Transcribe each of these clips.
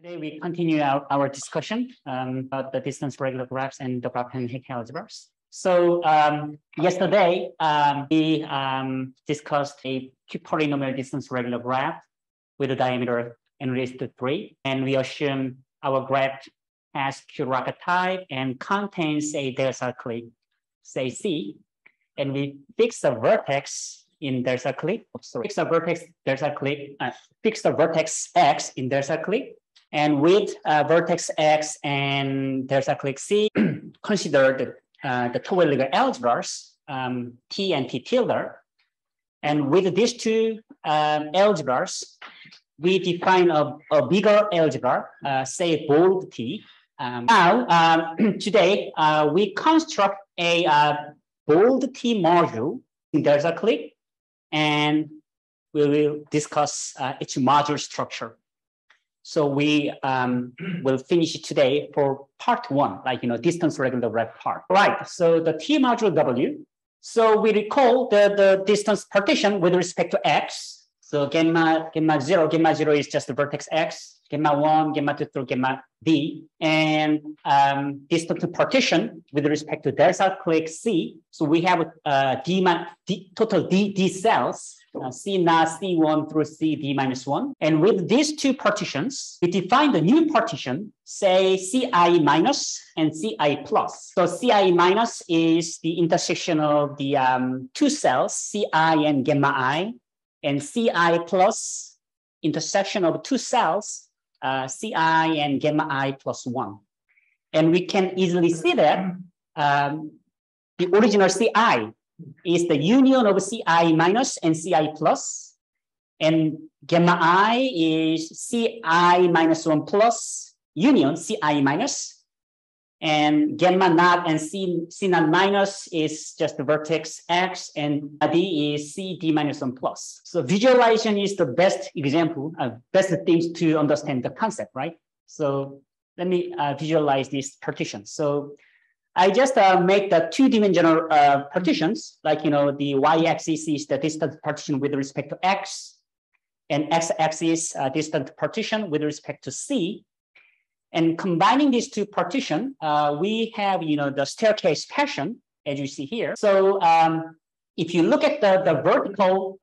Today we continue our discussion about the distance regular graphs and the graph and Hecke algebras. So yesterday we discussed a q-polynomial distance regular graph with a diameter n raised to 3, and we assume our graph has q-Racah type and contains a Delsarte clique, say C, and we fix the vertex in Delsarte clique. Fix the vertex Delsarte clique. Fix the vertex x in Delsarte clique. And with vertex x and Delsarte clique C, consider the two-legged algebras, T and T tilde. And with these two algebras, we define a bigger algebra, say bold T. Today, we construct a bold T module in Delsarte clique, and we will discuss its module structure. So we will finish it today for part 1, distance regular graph part. Right, so the T module W. So we recall the distance partition with respect to x. So gamma 0 is just the vertex x, gamma 1, gamma 2 through gamma d. And distance partition with respect to Delsarte clique C. So we have total d cells. C naught, C1 through C d minus 1. And with these two partitions, we define the new partition, say Ci minus and Ci plus. So Ci minus is the intersection of the two cells, Ci and gamma I, and Ci plus intersection of two cells, Ci and gamma I plus 1. And we can easily see that the original Ci is the union of Ci minus and Ci plus, and gamma I is Ci minus 1 plus union Ci minus, and gamma naught and C naught minus is just the vertex x, and d is C d minus 1 plus. So visualization is the best example, best things to understand the concept, right? So let me visualize this partition. So I just make the two-dimensional partitions, the y-axis is the distance partition with respect to x, and x-axis distance partition with respect to c. And combining these two partitions, we have, the staircase fashion, as you see here. So if you look at the vertical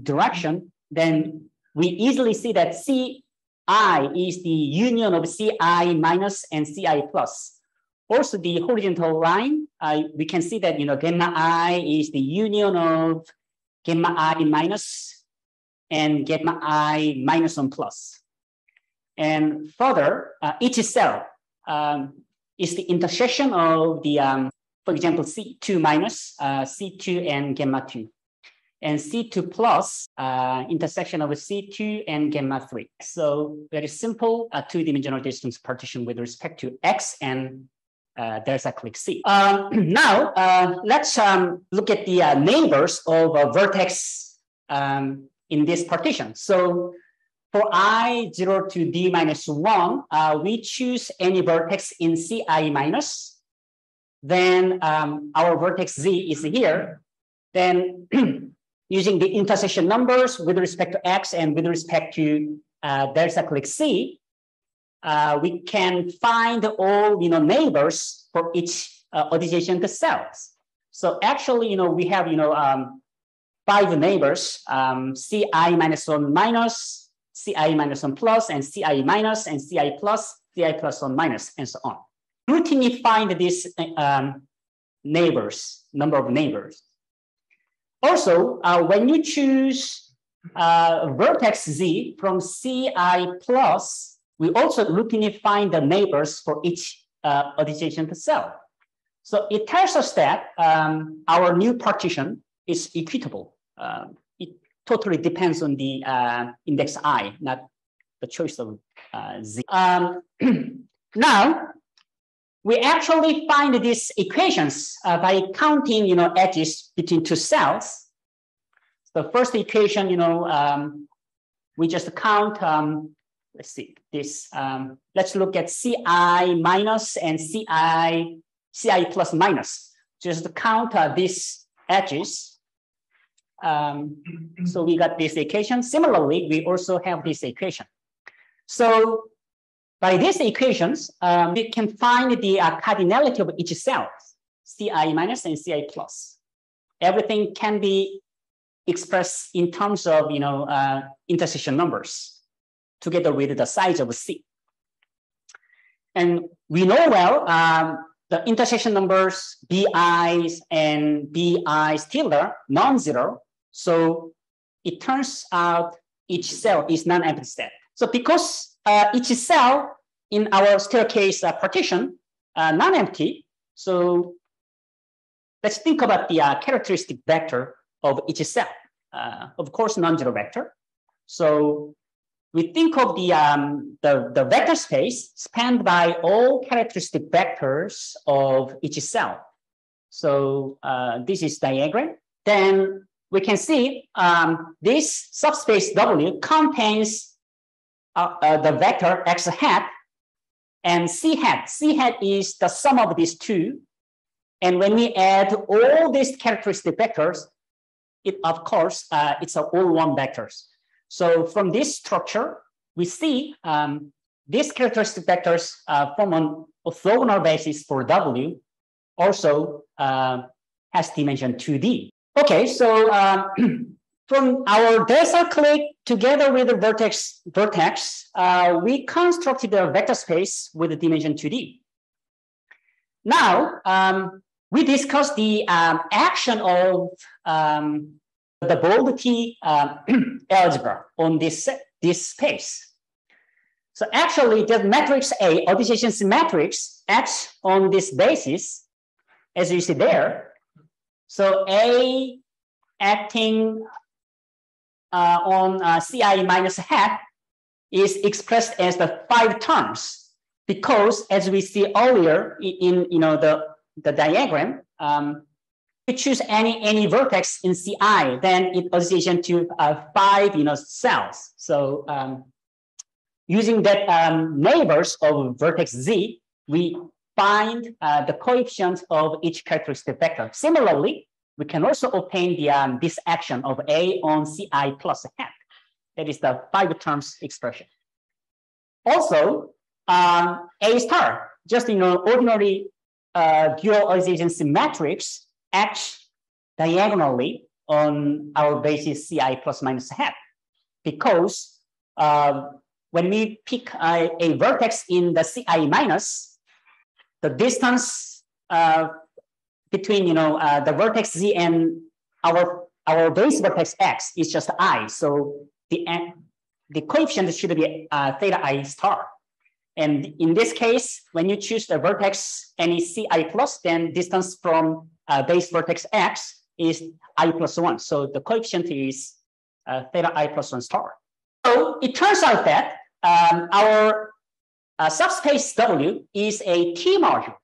direction, then we easily see that Ci is the union of Ci minus and Ci plus. Also, the horizontal line, we can see that, gamma I is the union of gamma I minus and gamma I minus 1 plus. And further, each cell is the intersection of the, for example, C2 minus, C2 and gamma 2. And C2 plus, intersection of C2 and gamma 3. So very simple two-dimensional distance partition with respect to X and Delsarte clique C. Now, let's look at the neighbors of a vertex in this partition. So for I 0 to d minus 1, we choose any vertex in Ci minus. Then our vertex Z is here. Then using the intersection numbers with respect to X and with respect to Delsarte clique C, we can find all neighbors for each adjacent cells. So actually, we have 5 neighbors: Ci minus 1 minus, Ci minus 1 plus, and Ci minus, and Ci plus 1 minus, and so on. Routinely find these neighbors, number of neighbors. Also, when you choose vertex Z from Ci plus, we also routinely find the neighbors for each adjacent cell. So it tells us that our new partition is equitable. It totally depends on the index I, not the choice of Z. Now, we actually find these equations by counting, edges between two cells. The first equation, we just count. Let's see this. Let's look at Ci minus and Ci plus minus. Just count these edges. So we got this equation. Similarly, we also have this equation. So By these equations, we can find the cardinality of each cell, Ci minus and Ci plus. Everything can be expressed in terms of intersection numbers together with the size of C. And we know well the intersection numbers bi's and bi's tilde non-zero. So it turns out each cell is non-empty set. So because each cell in our staircase partition non-empty, so let's think about the characteristic vector of each cell. Of course, non-zero vector. So we think of the vector space spanned by all characteristic vectors of each cell. So this is diagram. Then we can see this subspace W contains the vector x hat and c hat. C hat is the sum of these two. And when we add all these characteristic vectors, of course, it's all one vectors. So from this structure, we see these characteristic vectors form an orthogonal basis for W, also has dimension 2D. Okay, so from our Delsarte clique together with the vertex, we constructed a vector space with a dimension 2D. Now, we discussed the action of the bold T algebra on this space. So actually, the matrix A, adjacency matrix, acts on this basis, as you see there. So A acting on Ci minus hat is expressed as the 5 terms, because as we see earlier in the diagram, we choose any vertex in Ci, then it adjacent to 5 cells. So using that neighbors of vertex Z, we find the coefficient of each characteristic vector. Similarly, we can also obtain this action of A on Ci plus hat. That is the 5 terms expression. Also, A star, just ordinary dual adjacency matrix, acts diagonally on our basis Ci plus minus hat, because when we pick a vertex in the Ci minus, the distance between the vertex Z and our base vertex X is just I. So the coefficient should be theta I star. And in this case, when you choose the vertex any Ci plus, then distance from base vertex X is I plus 1. So the coefficient is theta I plus 1 star. So it turns out that our subspace W is a T module.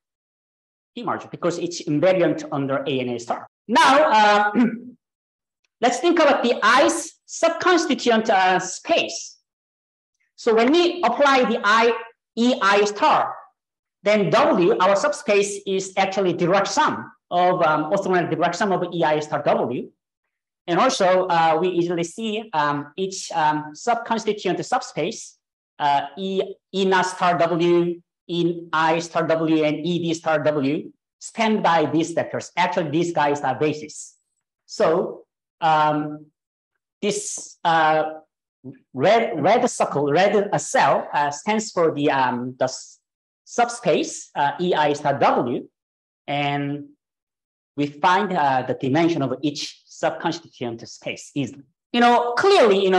Because it's invariant under A and A star. Now, let's think about the I's subconstituent space. So when we apply the EI star, then W, our subspace, is actually direct sum of orthogonal direct sum of EI star W. And also, we easily see each subconstituent subspace, E naught star W, in I star W and ED star W, spanned by these vectors. Actually, these guys are bases. So this red cell stands for the subspace EI star W, and we find the dimension of each subconstituent space easily. Clearly,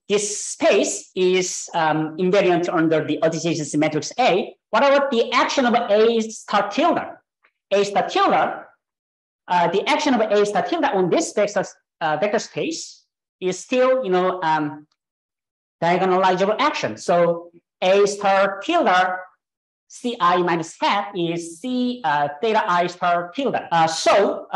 this space is invariant under the adjacency matrix A. What about the action of A star tilde? A star tilde, the action of A star tilde on this vector space is still, diagonalizable action. So A star tilde Ci minus hat is C theta I star tilde. So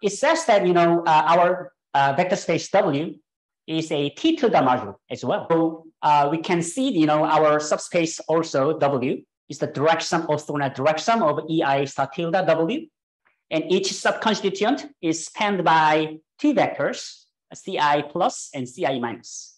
it says that, our vector space W is a T tilde module as well. So we can see, our subspace also W is the direct sum, orthogonal direct sum of EI star tilde W. And each subconstituent is spanned by 2 vectors, Ci plus and Ci minus.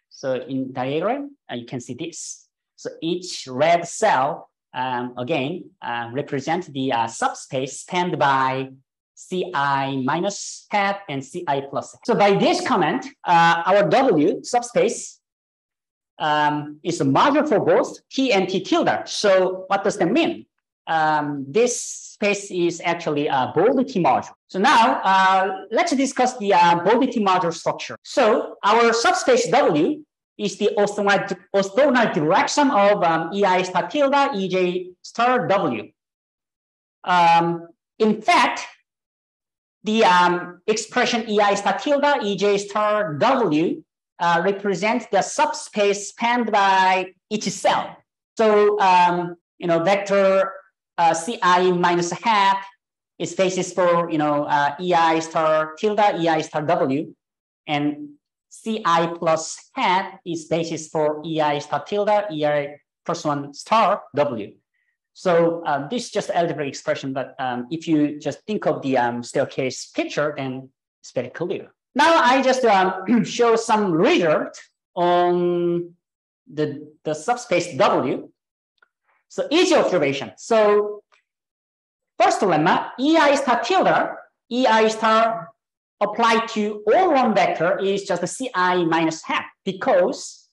So in diagram, you can see this. So each red cell, again, represents the subspace spanned by Ci minus hat and Ci plus hat. So by this comment, our W subspace is a module for both T and T tilde. So what does that mean? This space is actually a bold T module. So now let's discuss the bold T module structure. So our subspace W is the orthogonal direction of EI star tilde, EJ star W. In fact, the expression EI star tilde, EJ star W represents the subspace spanned by each cell. So, vector Ci minus hat is basis for, EI star tilde, EI star W, and Ci plus hat is basis for EI star tilde, EI plus 1 star W. So this is just algebraic expression, but if you just think of the staircase picture, then it's very clear. Now I just show some result on the subspace W. So easy observation. So first lemma, EI star tilde, EI star applied to all one vector is just the Ci minus hat, because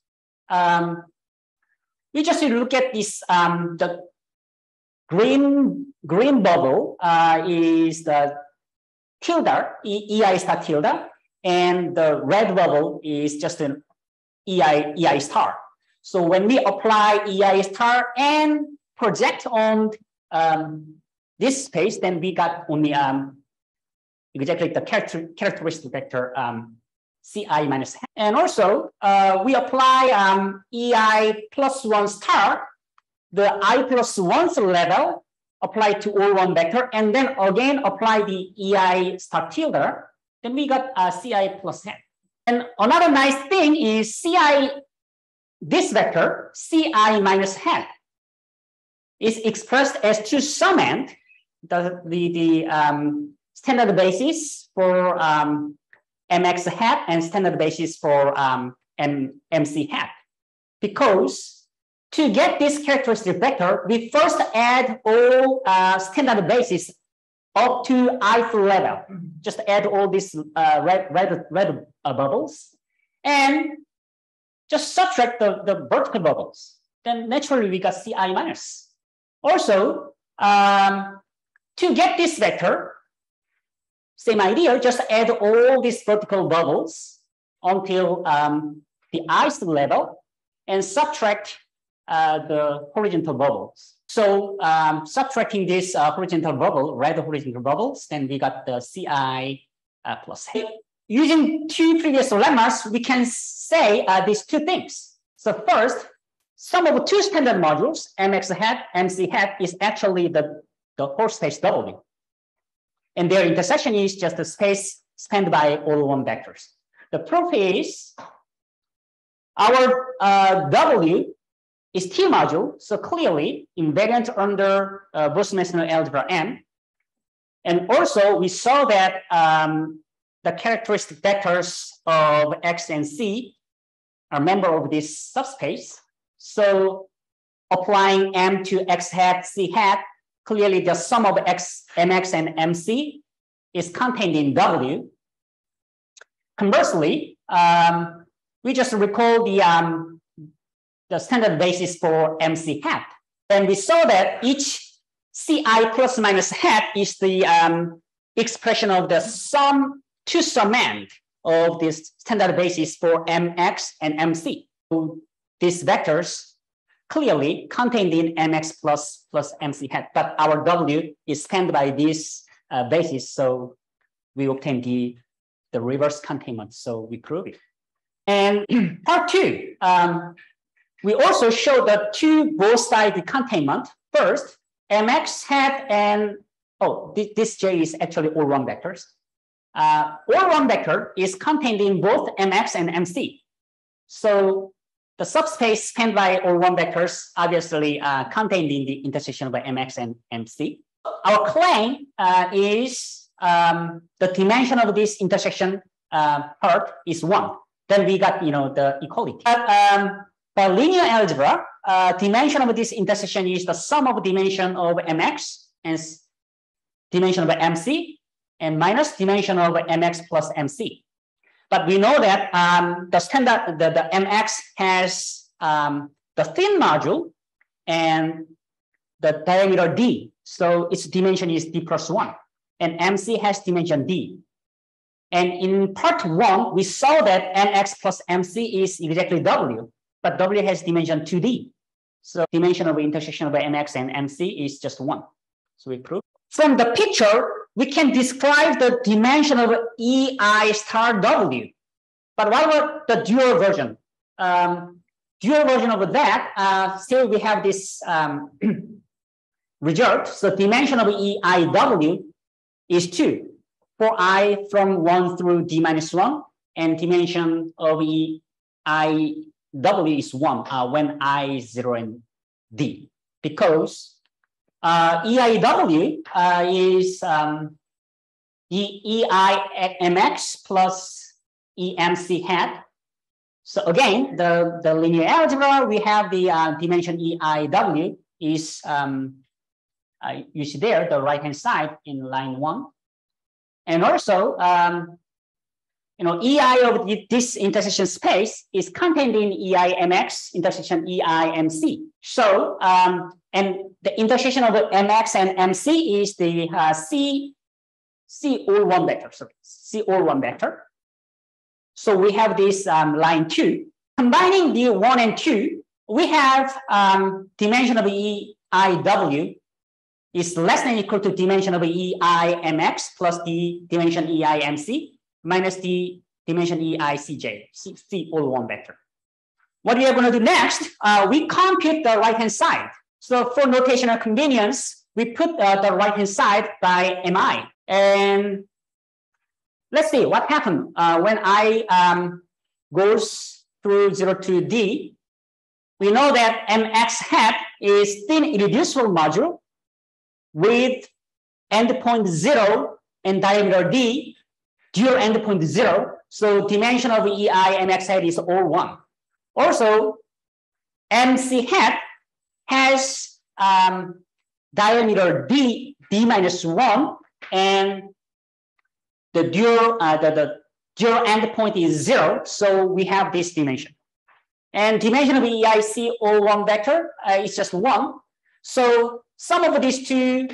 we just look at this the green bubble is the tilde, EI star tilde, and the red bubble is just an EI star. So when we apply EI star and project on this space, then we got only exactly the characteristic vector Ci minus hat. And also we apply EI plus 1 star, the I plus 1th level applied to all one vector, and then again apply the EI star tilde, then we got Ci plus hat. And another nice thing is this vector, Ci minus hat, is expressed as two summand, the standard basis for mx hat and standard basis for mc hat. Because to get this characteristic vector, we first add all standard basis up to ith level. Just add all these red bubbles and just subtract the vertical bubbles. Then naturally we got Ci minus. Also, to get this vector, same idea, just add all these vertical bubbles until the ith level and subtract the horizontal bubbles. So subtracting this horizontal bubble, red horizontal bubbles, then we got the Ci plus hat. Using two previous lemmas, we can say these two things. So first, sum of two standard modules, mx hat, mc hat, is actually the whole space W. And their intersection is just the space spanned by all one vectors. The proof is our W is T module, so clearly invariant under Boltzmann algebra M. And also we saw that the characteristic vectors of X and C are member of this subspace. So applying M to X hat, C hat, clearly the sum of mx and mc is contained in W. Conversely, we just recall the standard basis for mc hat. Then we saw that each Ci plus minus hat is the expression of the two summand of this standard basis for mx and mc. So these vectors clearly contained in mx plus mc hat, but our W is spanned by this basis, so we obtain the reverse containment, so we prove it. And part two, we also show the two both-sided containment. First, mx hat and, this J is actually all one vectors. All one vector is contained in both mx and mc. So the subspace spanned by all one vectors obviously contained in the intersection by mx and mc. Our claim is the dimension of this intersection part is 1. Then we got the equality. But By linear algebra, dimension of this intersection is the sum of dimension of mx and dimension of MC and minus dimension of mx plus MC. But we know that the standard, the mx has the thin module and the diameter d. So its dimension is d plus 1. And MC has dimension d. And in part 1, we saw that mx plus MC is exactly w. But W has dimension 2D. So dimension of intersection of MX and MC is just 1. So we prove. From the picture, we can describe the dimension of EI star W. But what about the dual version? Dual version of that, still we have this result. So dimension of EIW is 2 for I from 1 through D minus 1. And dimension of EI W is 1 when I is 0 and D, because EIW is EIMX plus EMC hat. So again, the linear algebra, we have the dimension EIW is, you see there, the right-hand side in line 1. And also, EI of this intersection space is contained in EIMX intersection EIMC. So, and the intersection of MX and MC is the C all 1 vector. So C all 1 vector. So we have this line 2. Combining the 1 and 2, we have dimension of EIW is less than or equal to dimension of EIMX plus the dimension EIMC. Minus the dimension EICJ, C all 1 vector. What we are going to do next, we compute the right-hand side. So for notational convenience, we put the right-hand side by MI. And let's see what happened when I goes through 0 to D. We know that MX hat is thin irreducible module with endpoint 0 and diameter D. Dual endpoint 0, so dimension of EIMX hat is all 1. Also, MC hat has diameter D minus 1, and the dual endpoint is 0, so we have this dimension. And dimension of EIC all 1 vector is just 1. So sum of these two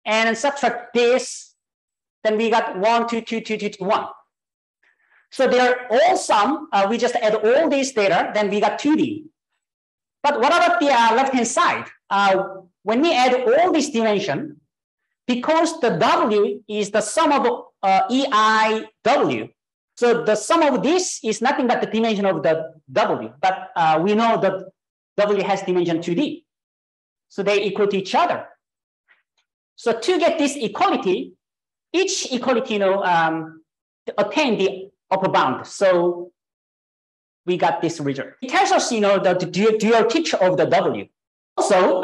and subtract this. Then we got 1, 2, 2, 2, 2, 2, 1. So they're all sum. We just add all these data, then we got 2D. But what about the left-hand side? When we add all this dimension, because the W is the sum of EIW, so the sum of this is nothing but the dimension of the W. But we know that W has dimension 2D. So they equal to each other. So to get this equality, each equality, attain the upper bound. So we got this result. It tells us, the dual picture of the W. Also,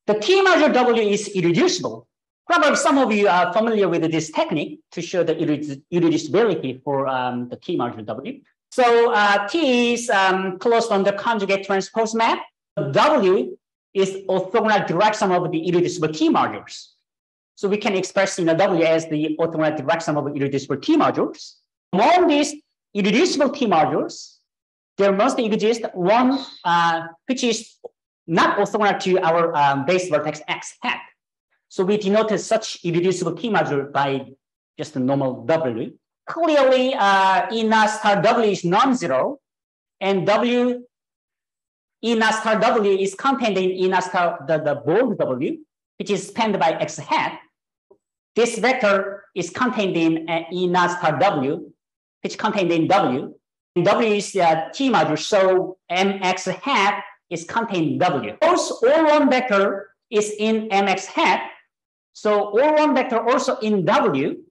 the T module W is irreducible. Probably some of you are familiar with this technique to show the irreducibility for the T module W. So T is closed on the conjugate transpose map. W is orthogonal direct sum of the irreducible T modules. So we can express W as the orthogonal direct sum of irreducible T modules. Among these irreducible T modules, there must exist one which is not orthogonal to our base vertex X hat. So we denoted such irreducible T module by just a normal W. Clearly, E naught star W is non-zero, and E naught star W is contained in E naught star the bold W, which is spanned by X hat. This vector is contained in E naught star W, which contained in W. And W is T module, so MX hat is contained in W. Also, all1 vector is in MX hat, so all1 vector also in W.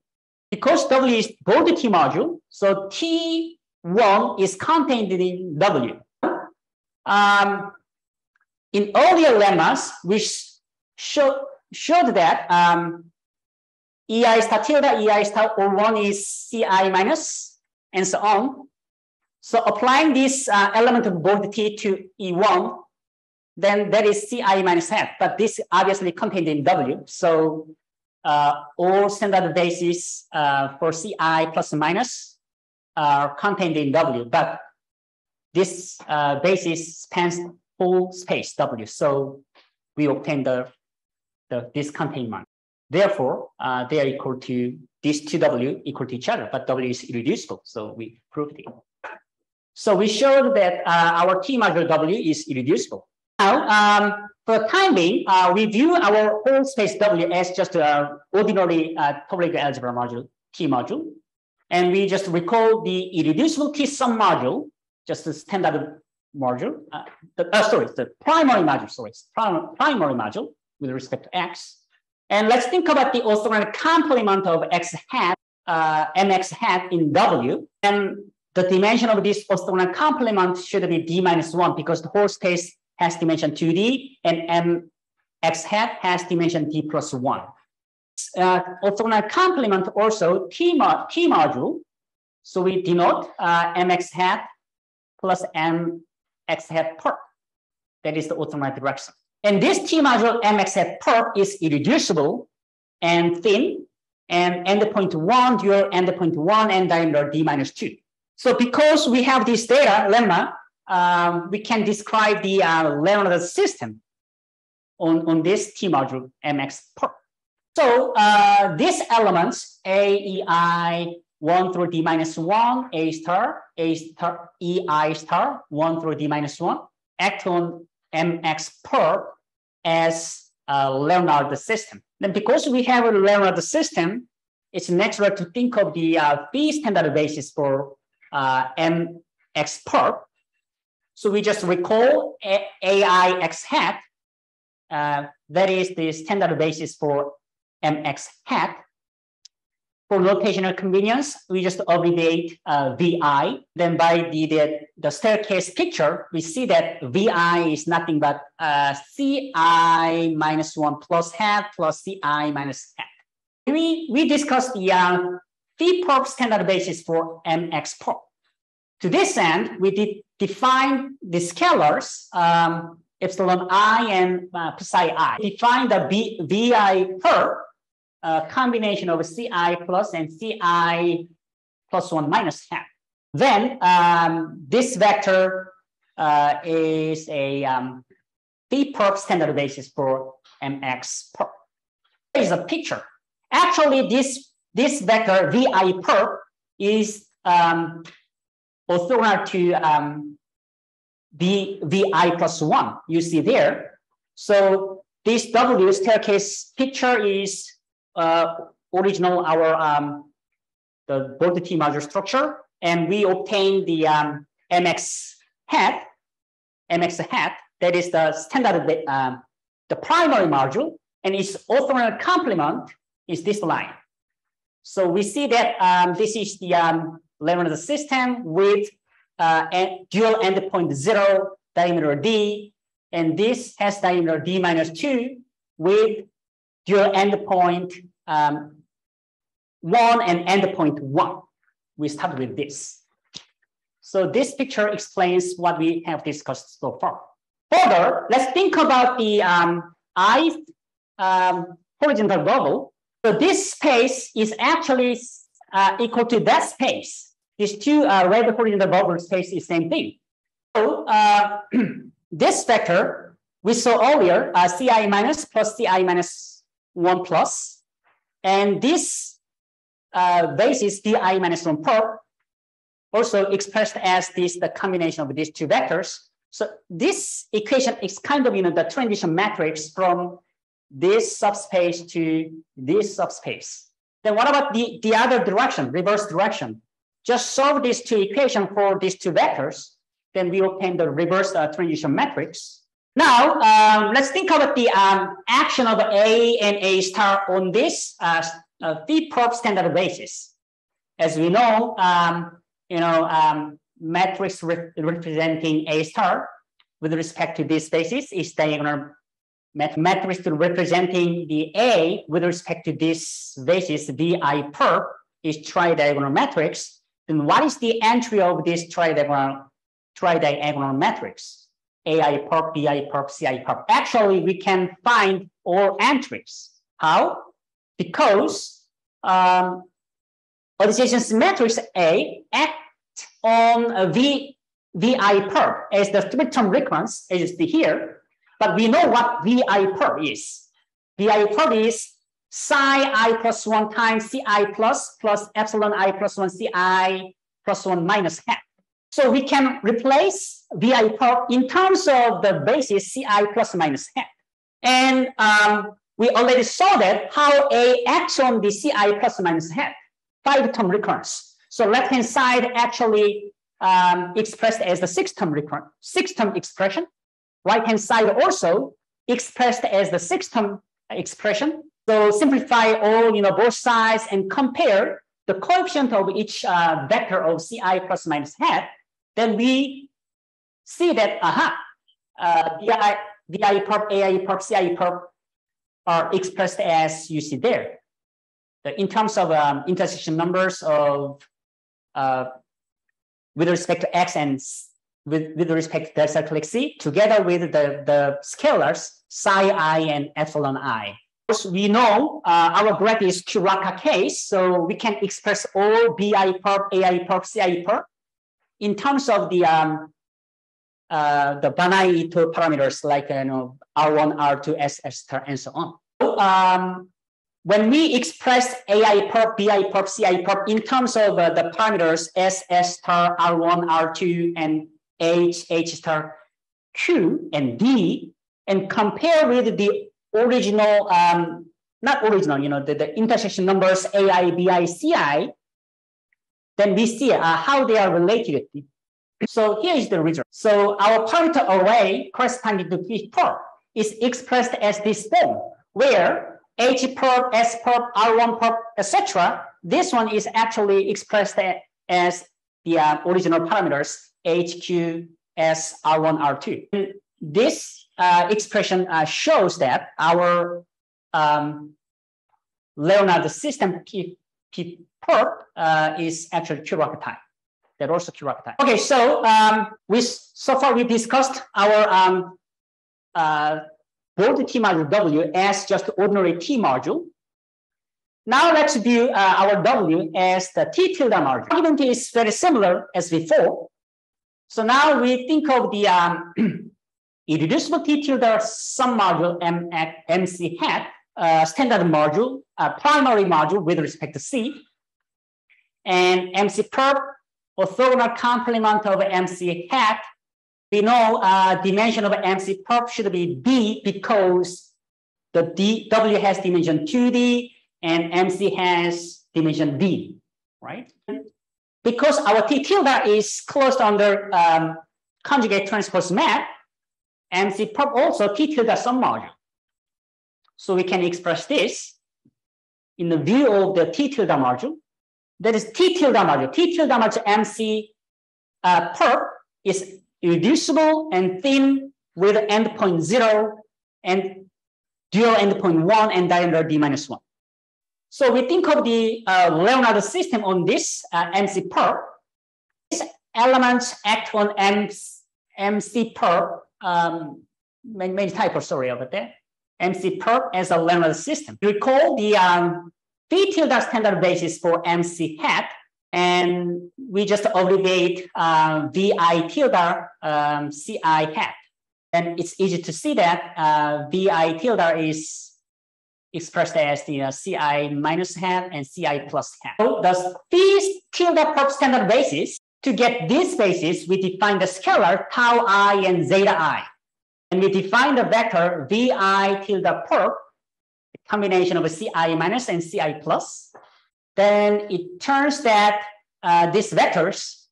Because W is both T module, so T1 is contained in W. In earlier lemmas, we showed that EI star tilde, EI star all1 is CI minus, and so on. So applying this element of bold T to E1, then that is Ci minus hat, but this obviously contained in W. So all standard bases for Ci plus or minus are contained in W, but this basis spans whole space W. So we obtain this containment. Therefore, they are equal to these two W equal to each other, but W is irreducible. So we proved it. So we showed that our T module W is irreducible. Now, for the time being, we view our whole space W as just an ordinary topological algebra module, T module. And we just recall the irreducible T sum module, just the standard module. The primary module, primary module with respect to X. And let's think about the orthogonal complement of X hat, Mx hat in W. And the dimension of this orthogonal complement should be D minus 1 because the whole space has dimension 2D and Mx hat has dimension D plus 1. Orthogonal complement also T module. So we denote Mx hat plus Mx hat perp. That is the orthogonal direction. And this T module Mx hat perp is irreducible and thin and endpoint 1 dual endpoint 1 and diameter D minus 2. So because we have this data lemma, we can describe the Leonard system on this T module Mx perp. So these elements A, E, I, 1 through D minus 1, A star, E, I star, 1 through D minus 1, act on Mx perp as a Leonard system. Then because we have a Leonard system, it's natural to think of the phi standard basis for Mx perp. So we just recall AI x hat, that is the standard basis for Mx hat. For notational convenience, we just abbreviate Vi. Then by the staircase picture, we see that Vi is nothing but Ci minus 1 plus hat plus Ci minus hat. We discussed the phi perp standard basis for Mx perp. To this end, we define the scalars epsilon I and psi I. Define the Vi perp. Combination of Ci plus and Ci plus 1 minus hat. Then this vector is a phi perp standard basis for Mx perp. Here is a picture. Actually, this vector Vi perp is orthogonal to Vi plus 1. You see there. So this W staircase picture is original our the bold T module structure, and we obtain the Mx hat. That is the standard the primary module, and its orthogonal complement is this line. So we see that this is the Leonard system with dual endpoint 0 diameter D, and this has diameter D minus 2 with dual endpoint 1 and endpoint 1. We start with this. So this picture explains what we have discussed so far. Further, let's think about the I horizontal bubble. So this space is actually equal to that space. These two red horizontal bubble space is same thing. So this vector we saw earlier, Ci minus plus Ci minus 1 plus, and this basis Di minus 1 perp also expressed as the combination of these two vectors. So this equation is kind of the transition matrix from this subspace to this subspace. Then what about the other direction, reverse direction? Just solve these two equations for these two vectors, then we obtain the reverse transition matrix. Now, let's think about the action of A and A star on this phi perp standard basis. As we know, matrix representing A star with respect to this basis is diagonal. Matrix representing the A with respect to this basis Vi perp is tridiagonal matrix. then what is the entry of this tridiagonal matrix? AI perp, BI perp, CI perp. Actually, we can find all entries. How? Because adjacency matrix A act on VI perp as the three-term recurrence, as you see here. But we know what VI perp is. VI perp is psi I plus 1 times Ci plus epsilon I plus 1 Ci plus 1 minus half. So we can replace VI perp in terms of the basis Ci plus minus half. And we already saw that how A acts on the Ci plus minus half, 5-term recurrence. So left-hand side actually expressed as the 6-term recurrence, 6-term expression. Right-hand side also expressed as the 6-term expression. So simplify all, both sides and compare the coefficient of each vector of Ci plus minus half. Then we see that, VI perp, AI perp, Ci perp are expressed as you see there. In terms of intersection numbers of with respect to x and with respect to Delsarte clique C, together with the scalars psi I and epsilon I. We know our graph is Q-Racah case, so we can express all BI perp, AI perp, Ci perp in terms of the Banai-Ito parameters like R1, R2, S star, and so on. So, when we express AI perp, BI perp, Ci perp in terms of the parameters S star, R1, R2, and H star, Q, and D, and compare with the original, not original, the intersection numbers AI, BI, Ci, then we see how they are related. So here is the result. So our parameter array corresponding to P perp is expressed as this form, where H perp, S perp, R1 perp, etc. This one is actually expressed as the original parameters H, Q, S, R1, R2. And this expression shows that our Leonardo system P perp is actually Q-Racah type. They're also Q-Racah type. Okay, so so far we discussed our bold T module W as just ordinary T module. Now let's view our W as the T tilde module. Argument is very similar as before. So now we think of the irreducible T tilde sum module MC hat, standard module, primary module with respect to C, and MC perp, orthogonal complement of MC hat. We know dimension of MC perp should be B because the W has dimension 2D and MC has dimension D, right? Because our T tilde is closed under conjugate transpose map, MC perp also T tilde sum module. So we can express this in the view of the T tilde module. That is T tilde module. T tilde module MC perp is irreducible and thin with endpoint 0 and dual endpoint 1 and diameter D minus 1. So we think of the Leonardo system on this MC perp. These elements act on MC perp, many typos, sorry about that. MC perp as a Leonardo system. Recall the P tilde standard basis for MC hat, and we just abbreviate VI tilde Ci hat. And it's easy to see that VI tilde is expressed as the Ci minus hat and Ci plus hat. So the P tilde perp standard basis, to get this basis, we define the scalar tau I and zeta I. And we define the vector VI tilde perp, the combination of a Ci minus and Ci plus. Then it turns that these vectors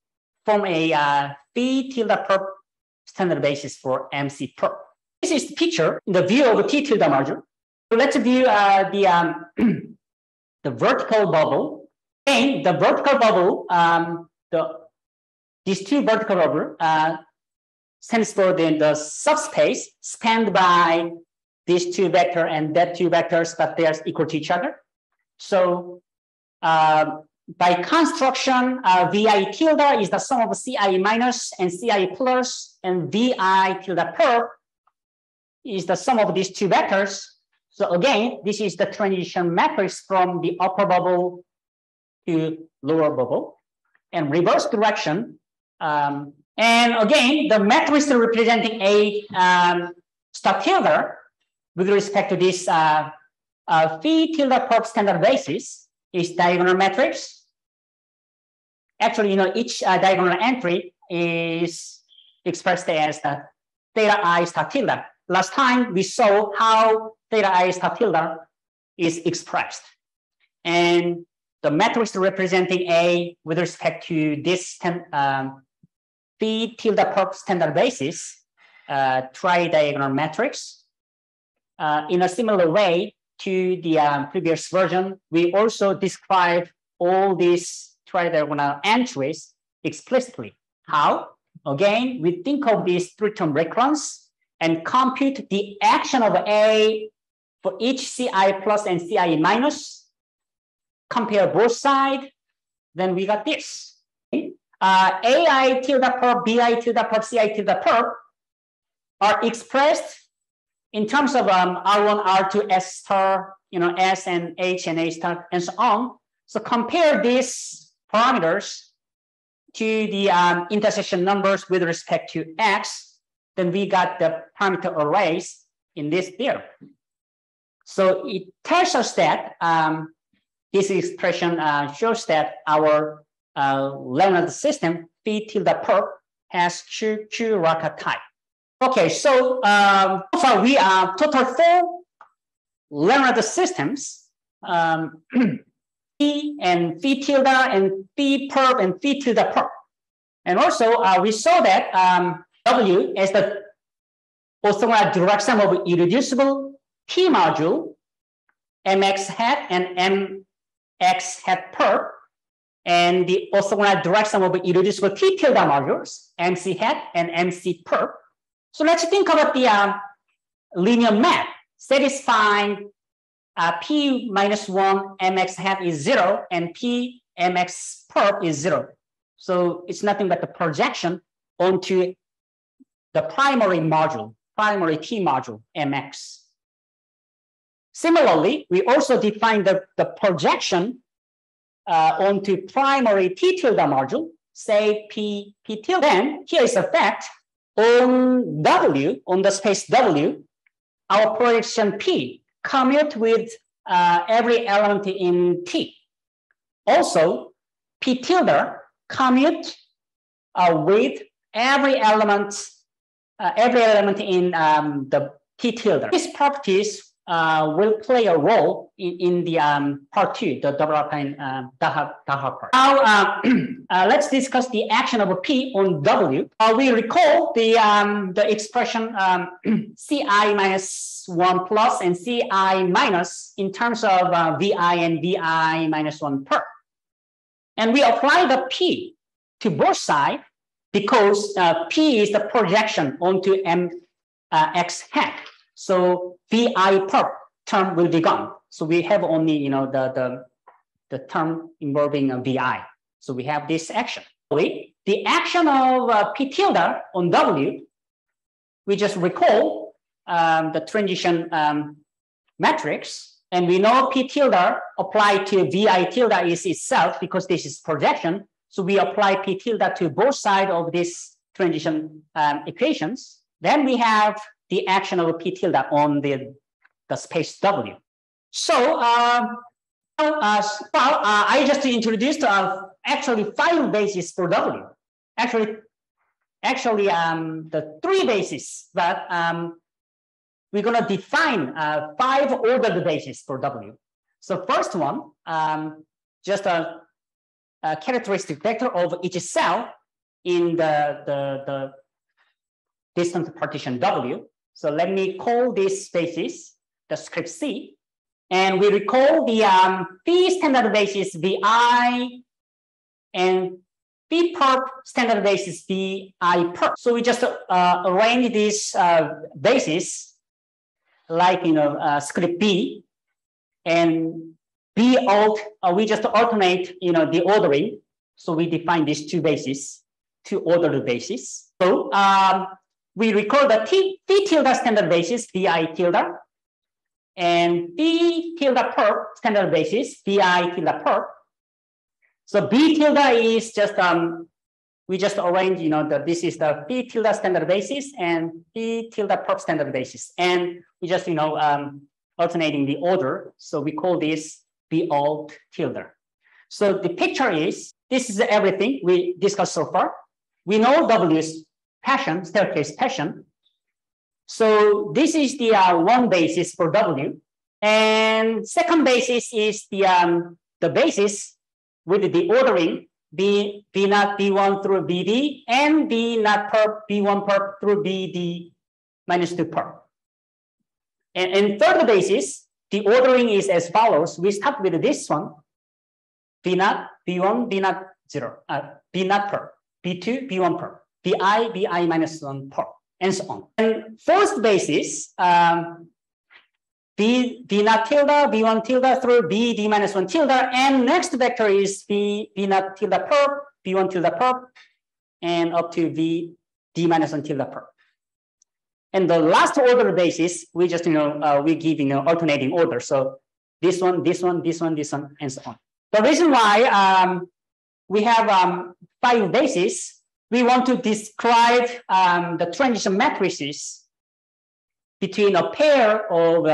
form a P tilde perp standard basis for MC perp. This is the picture in the view of a T tilde module. So let's view the vertical bubble. And the vertical bubble, these two vertical bubbles stands for the subspace spanned by these two vectors and that two vectors, but they are equal to each other. So by construction, vi tilde is the sum of ci minus and ci plus, and vi tilde perp is the sum of these two vectors. So again, this is the transition matrix from the upper bubble to lower bubble, and reverse direction. And again, the matrix representing a star tilde with respect to this phi tilde perp standard basis is diagonal matrix. Actually, each diagonal entry is expressed as the theta I star tilde. Last time we saw how theta I star tilde is expressed. And the matrix representing A with respect to this phi tilde perp standard basis, tri-diagonal matrix. In a similar way to the previous version, we also describe all these tri-diagonal entries explicitly. How? Again, we think of these three-term recurrence and compute the action of A for each Ci plus and Ci minus, compare both sides, then we got this. AI tilde perp, Bi tilde perp, Ci tilde perp are expressed in terms of R1, R2, S star, S and H and A star, and so on. So compare these parameters to the intersection numbers with respect to X, then we got the parameter arrays in this theorem. So it tells us that this expression shows that our Leonard system, phi tilde perp, has q-Racah type. Okay, so far we are total 4 Leonard systems, phi and phi tilde and phi perp and phi tilde perp. And also we saw that W as the orthogonal direct sum of irreducible P module, mx hat and mx hat perp, and the orthogonal direct sum of irreducible T tilde modules, mc hat and mc perp. So let's think about the linear map satisfying P minus 1 mx hat is 0 and P mx perp is 0. So it's nothing but the projection onto the primary module, primary T module, mx. Similarly, we also define the projection onto primary T tilde module, say P tilde. Then here is the fact. On W, on the space W, our projection P commute with every element in T. Also, P tilde commute with every element in the T tilde. These properties will play a role in the part 2, the double affine DAHA part. Now, let's discuss the action of P on W. We recall the expression Ci minus 1 plus and Ci minus in terms of Vi and Vi minus 1 perp. And we apply the P to both sides because P is the projection onto mx hat. So Vi perp term will be gone. So we have only the term involving Vi. So we have this action. The action of P tilde on W, we just recall the transition matrix, and we know P tilde applied to Vi tilde is itself because this is projection. So we apply P tilde to both sides of these transition equations. Then we have the action of P tilde on the space W. So I just introduced actually 5 bases for W. Actually, the 3 bases, but we're going to define 5 ordered bases for W. So first one, just a characteristic vector of each cell in the distance partition W. So let me call this basis the script C, and we recall the phi standard basis Vi and phi perp standard basis Vi perp. So we just arrange this basis like script B, and B alt, we just alternate, the ordering. So we define these two bases, two ordered bases. So we record the P tilde standard basis, Bi tilde, and B tilde perp standard basis, Bi tilde perp. So B tilde is just, we just arrange, this is the B tilde standard basis and B tilde perp standard basis. And we just, alternating the order. So we call this B alt tilde. So the picture is, this is everything we discussed so far. We know W's passion, staircase passion. So this is the one basis for W. And second basis is the basis with the ordering B naught B1 through BD and B naught perp B1 perp through BD minus 2 perp. And third basis, the ordering is as follows. We start with this one, B naught, B1, B naught 0, B naught perp, B2, B1 perp, BI minus 1 perp, and so on. And fourth basis, B naught tilde, B1 tilde through BD minus 1 tilde, and next vector is B naught tilde perp, B1 tilde perp, and up to D minus 1 tilde perp. And the last order basis, we just, we give, alternating order. So this one, this one, this one, this one, and so on. The reason why we have 5 bases, we want to describe the transition matrices between a pair of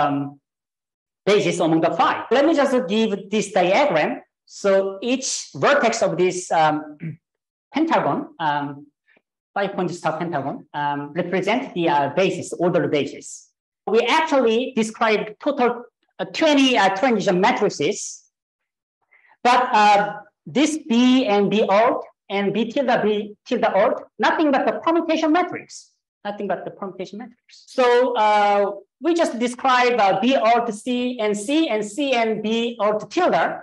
bases among the 5. Let me just give this diagram. So each vertex of this pentagon, 5-point star pentagon, represent the basis, ordered basis. We actually described total 20 transition matrices, but this B and B alt and B tilde alt, nothing but the permutation matrix. Nothing but the permutation matrix. So we just describe B alt C and C and B alt tilde.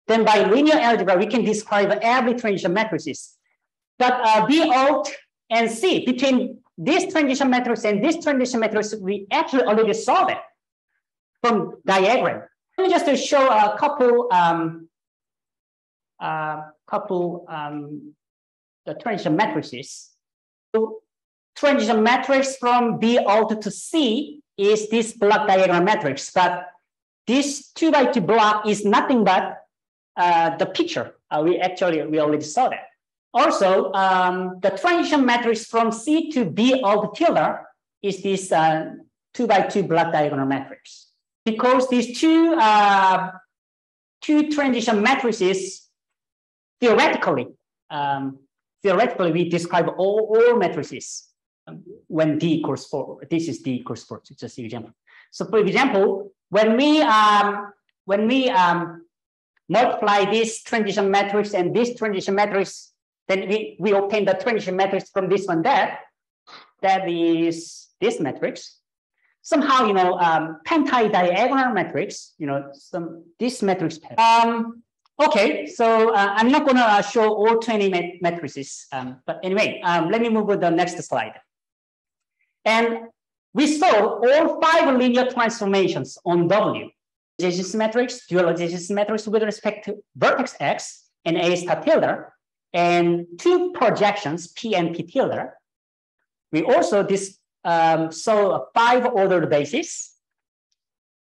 Then by linear algebra, we can describe every transition matrices. But B alt and C, between this transition matrix and this transition matrix, we actually already saw that from diagram. Let me just show a couple the transition matrices. So transition matrix from B alt to C is this block diagram matrix, but this 2x2 block is nothing but the picture. We already saw that. Also, the transition matrix from C to B alt tilde is this 2x2 block diagonal matrix. Because these two transition matrices, theoretically, we describe all matrices when D equals 4. This is D equals 4. It's just an example. So, for example, when we multiply this transition matrix and this transition matrix, then we obtain the transition matrix from this one that is this matrix. Somehow, penti-diagonal matrix, this matrix. Okay, so I'm not going to show all 20 matrices, but anyway, let me move to the next slide. And we saw all 5 linear transformations on W. Adjacency matrix, dual adjacency matrix with respect to vertex X and A star tilde, and 2 projections, P and P tilde. We also saw 5 ordered bases.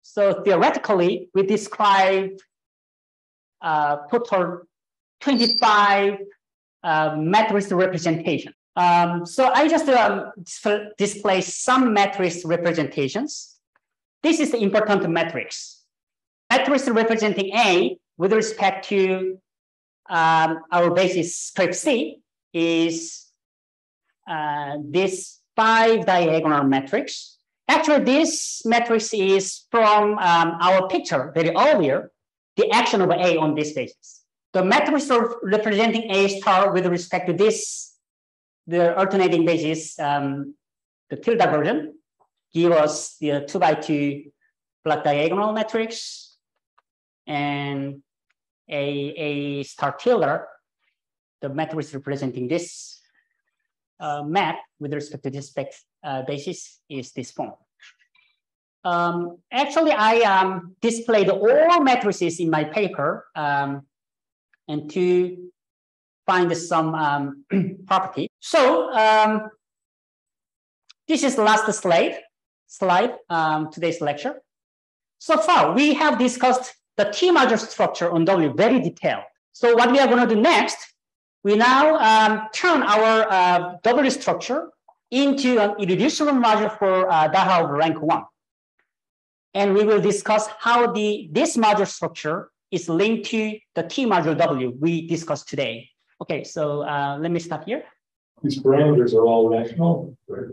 So theoretically, we describe total 25 matrix representation. So I just display some matrix representations. This is the important matrix. Matrix representing A with respect to our basis script C is this 5 diagonal matrix. Actually, this matrix is from our picture very earlier, the action of A on this basis. The matrix representing A star with respect to this, the alternating basis, the tilde version, give us the 2x2 block diagonal matrix and A star tilde, the matrix representing this map with respect to this basis is this form. Actually, I displayed all matrices in my paper and to find some property. So this is the last slide today's lecture. So far, we have discussed the T-module structure on W very detailed. So what we are going to do next, we now turn our W structure into an irreducible module for DAHA of rank 1. And we will discuss how this module structure is linked to the T-module W we discussed today. Okay, so let me stop here. These parameters are all rational. Right?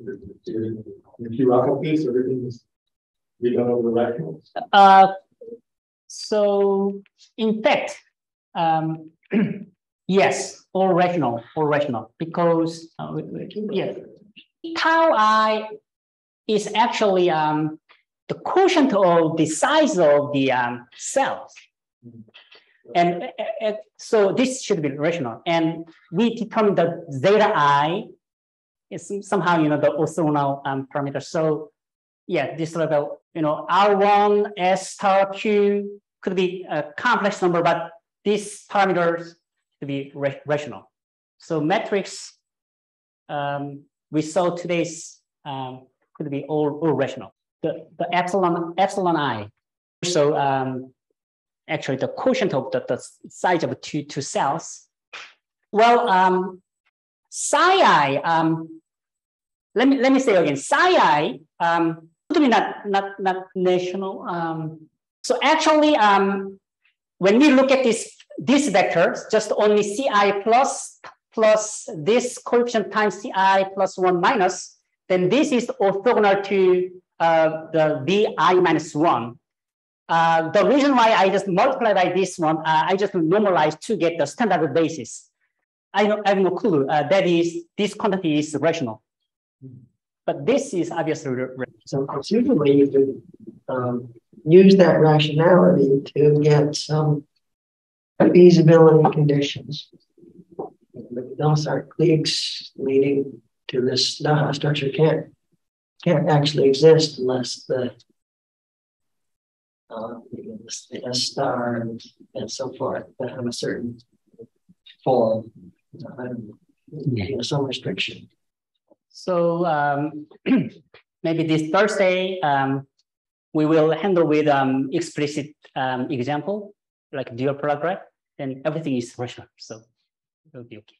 In the q-Racah case, everything is done over rationals. So in fact, yes, all rational, because yes, tau I is actually the quotient of the size of the cells. And so this should be rational. And we determine that zeta I is somehow, the orthogonal parameter. So yeah, this level, R1, S star Q could be a complex number, but these parameters to be rational. So metrics we saw today's could be all rational. The epsilon I. So actually the quotient of the size of two cells. Well, psi I. Let me say again. Psi I could be not national. So actually, when we look at this vector, just only Ci plus this coefficient times Ci plus 1 minus, then this is orthogonal to the Vi minus 1. The reason why I just multiply by this one, I just normalize to get the standard basis. I have no clue. That is, this quantity is rational. But this is obviously rational. So presumably you could use that rationality to get some feasibility conditions. The Delsarte cliques leading to this DAHA structure can't actually exist unless the S star and so forth that have a certain form, some restriction. So maybe this Thursday we will handle with explicit example like dual product, and everything is rational, so it will be okay.